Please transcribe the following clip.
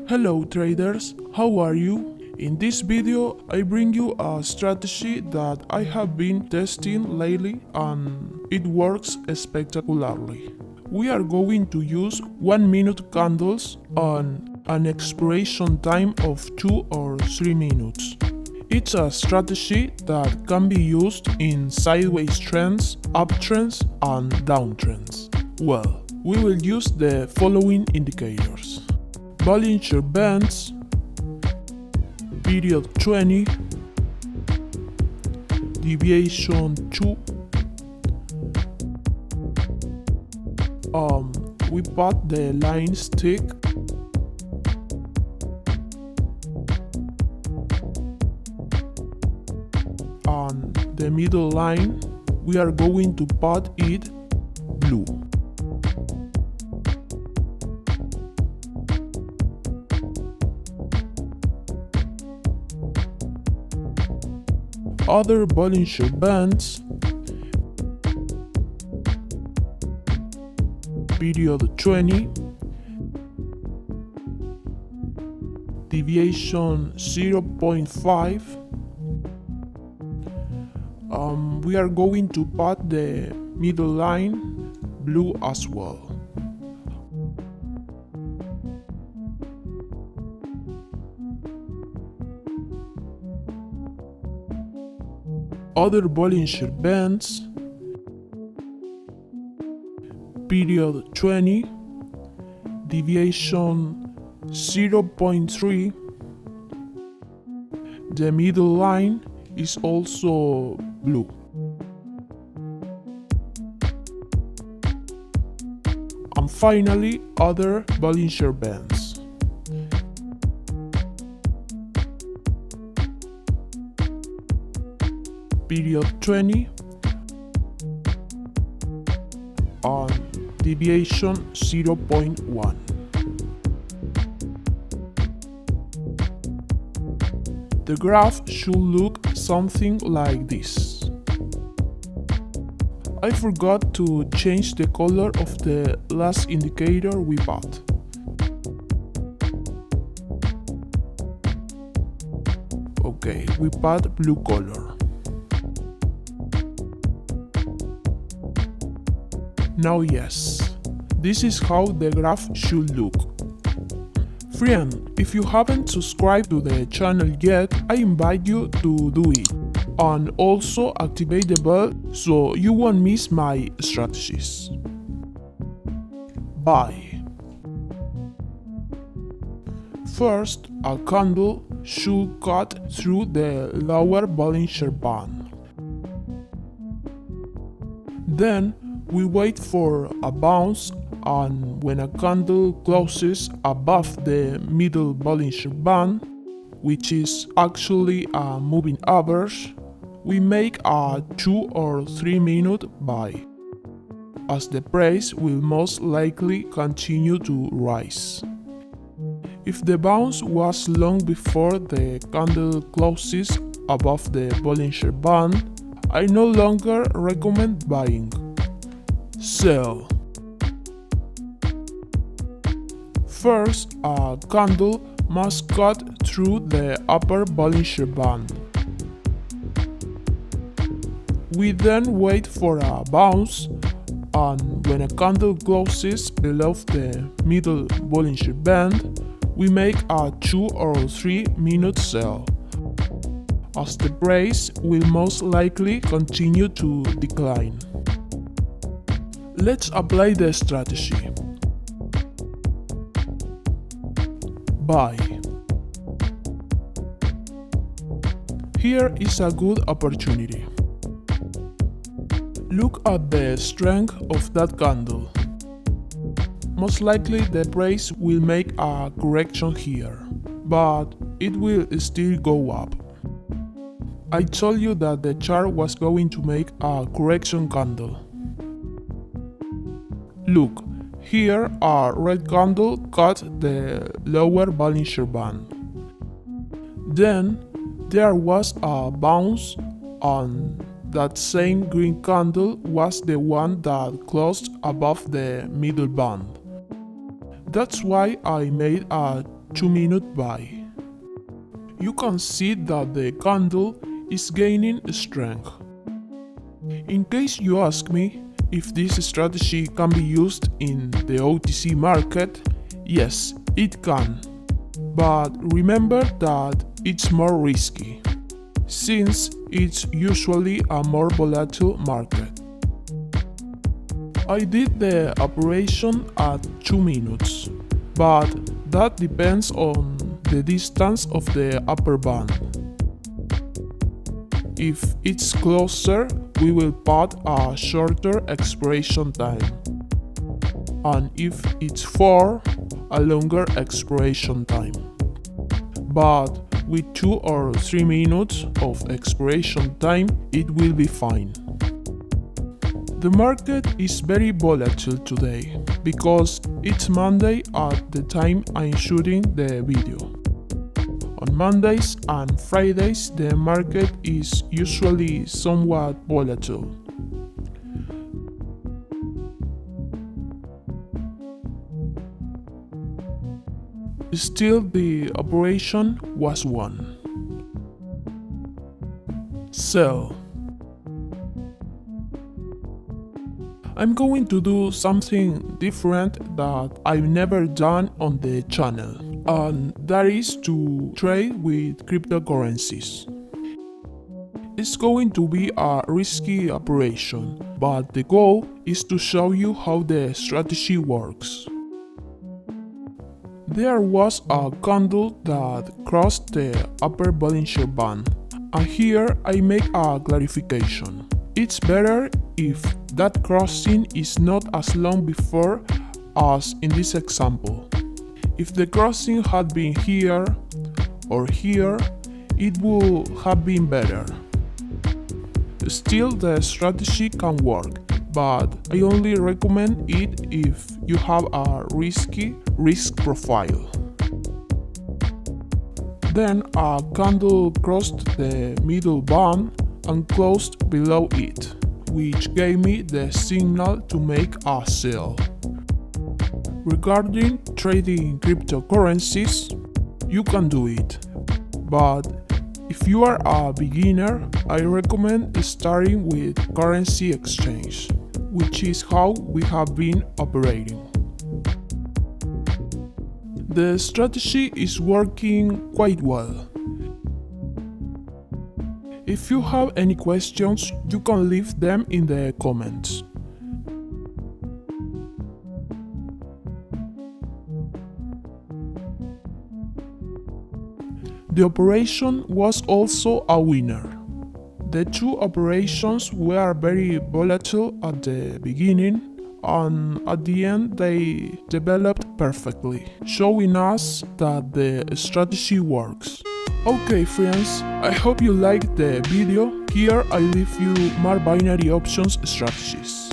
Hello traders, how are you? In this video I bring you a strategy that I have been testing lately and it works spectacularly. We are going to use 1-minute candles on an expiration time of 2 or 3 minutes. It's a strategy that can be used in sideways trends, uptrends and downtrends. Well, we will use the following indicators: Bollinger Bands, period 20, deviation 2. We put the line stick, and the middle line we are going to put it blue. Other Bollinger Bands, period 20, deviation 0.5. We are going to put the middle line blue as well. Other Bollinger Bands, period 20, deviation 0.3. The middle line is also blue. And finally, other Bollinger Bands. Period 20 on deviation 0.1. The graph should look something like this. I forgot to change the color of the last indicator we bought. Okay, we bought blue color. Now yes, this is how the graph should look. Friend, if you haven't subscribed to the channel yet, I invite you to do it. And also activate the bell so you won't miss my strategies. Buy. First, a candle should cut through the lower Bollinger Band. Then we wait for a bounce, and when a candle closes above the middle Bollinger Band, which is actually a moving average, we make a 2 or 3 minute buy, as the price will most likely continue to rise. If the bounce was long before the candle closes above the Bollinger Band, I no longer recommend buying. Sell. First, a candle must cut through the upper Bollinger Band. We then wait for a bounce, and when a candle closes below the middle Bollinger Band, we make a 2 or 3 minute sell, as the price will most likely continue to decline. Let's apply the strategy. Buy. Here is a good opportunity. Look at the strength of that candle. Most likely the price will make a correction here, but it will still go up. I told you that the chart was going to make a correction candle. Look, here a red candle cut the lower Bollinger Band. Then there was a bounce, and that same green candle was the one that closed above the middle band. That's why I made a 2-minute buy. You can see that the candle is gaining strength. In case you ask me if this strategy can be used in the OTC market, yes, it can. But remember that it's more risky, since it's usually a more volatile market. I did the operation at 2 minutes, but that depends on the distance of the upper band. If it's closer, we will put a shorter expiration time, and if it's far, a longer expiration time. But with 2 or 3 minutes of expiration time, it will be fine. The market is very volatile today because it's Monday at the time I'm shooting the video. On Mondays and Fridays, the market is usually somewhat volatile. Still, the operation was won. Sell. I'm going to do something different that I've never done on the channel, and that is to trade with cryptocurrencies. It's going to be a risky operation, but the goal is to show you how the strategy works. There was a candle that crossed the upper Bollinger Band, and here I make a clarification. It's better if that crossing is not as long before as in this example. If the crossing had been here or here, it would have been better. Still, the strategy can work, but I only recommend it if you have a risky risk profile. Then a candle crossed the middle band and closed below it, which gave me the signal to make a sell. Regarding trading cryptocurrencies, you can do it, but if you are a beginner, I recommend starting with currency exchange, which is how we have been operating. The strategy is working quite well. If you have any questions, you can leave them in the comments. The operation was also a winner. The two operations were very volatile at the beginning, and at the end they developed perfectly, showing us that the strategy works. Okay friends, I hope you liked the video. Here I leave you more binary options strategies.